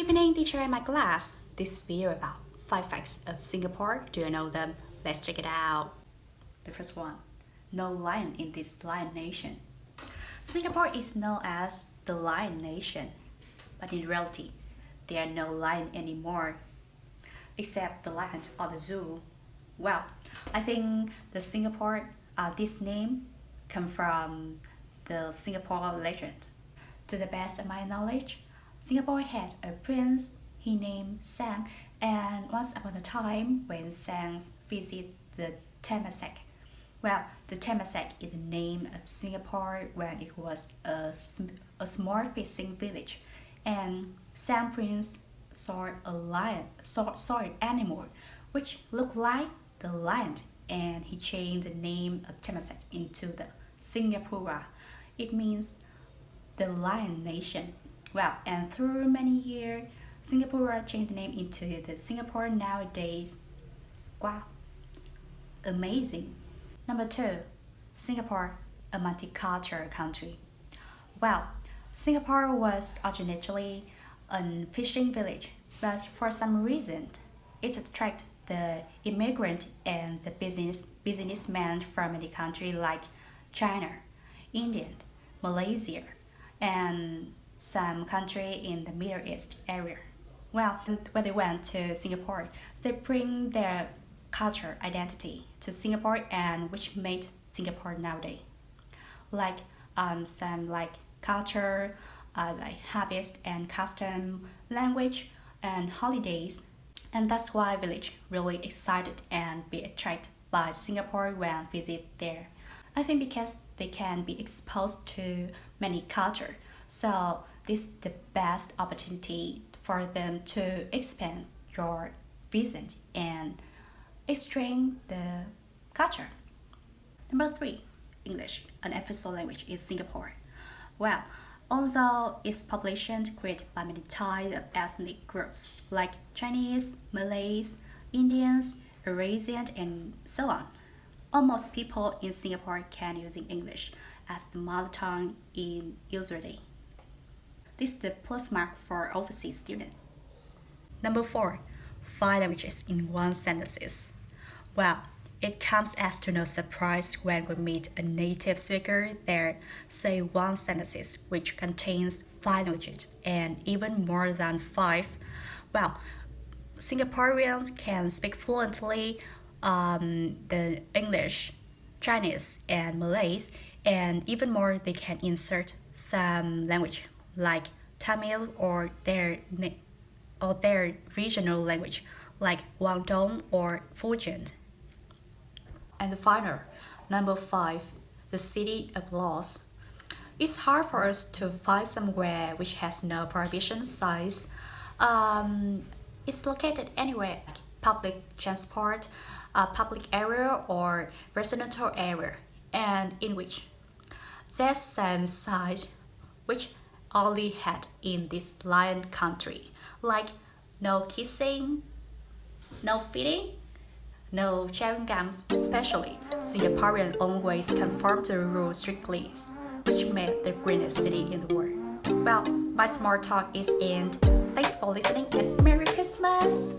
evening, teacher and my class. This video about 5 facts of Singapore. Do you know them? Let's check it out. The first one, no lion in this lion nation. Singapore is known as the lion nation, but in reality, there are no lion anymore, except the lion of the zoo. Well, I think this name comes from the Singapore legend. To the best of my knowledge, Singapore had a prince he named Sang, and once upon a time when Sang visited the Temasek. Well, the Temasek is the name of Singapore when it was a small fishing village, and Sang Prince saw an animal which looked like the lion, and he changed the name of Temasek into the Singapura. It means the lion nation. Well, and through many years, Singapore changed the name into the Singapore nowadays. Wow, amazing. Number 2, Singapore, a multicultural country. Well, Singapore was originally a fishing village, but for some reason, it attracted the immigrant and the businessmen from many countries like China, India, Malaysia, and some country in the Middle East area. Well, when they went to Singapore, they bring their culture identity to Singapore, and which made Singapore nowadays. Like some culture, like habits and custom, language and holidays, and that's why village really excited and be attracted by Singapore when visit there. I think because they can be exposed to many culture, so this is the best opportunity for them to expand your vision and exchange the culture. Number 3, English, an official language in Singapore. Well, although its population is created by many types of ethnic groups like Chinese, Malays, Indians, Eurasian, and so on, almost people in Singapore can use English as the mother tongue in usually. This is the plus mark for overseas students. Number 4, 5 languages in one sentence. Well, it comes as to no surprise when we meet a native speaker that say one sentence which contains 5 languages and even more than 5. Well, Singaporeans can speak fluently the English, Chinese, and Malays, and even more they can insert some language like Tamil or their regional language like Guangdong or Fujian. And the final, number 5, the city of laws. It's hard for us to find somewhere which has no prohibition signs. It's located anywhere, like public transport, public area or residential area, and in which there's some signs which only had in this lion country, like no kissing, no feeding, no chewing gums. Especially Singaporeans always conform to the rules strictly, which made the greenest city in the world. Well, my small talk is end. Thanks for listening and Merry Christmas!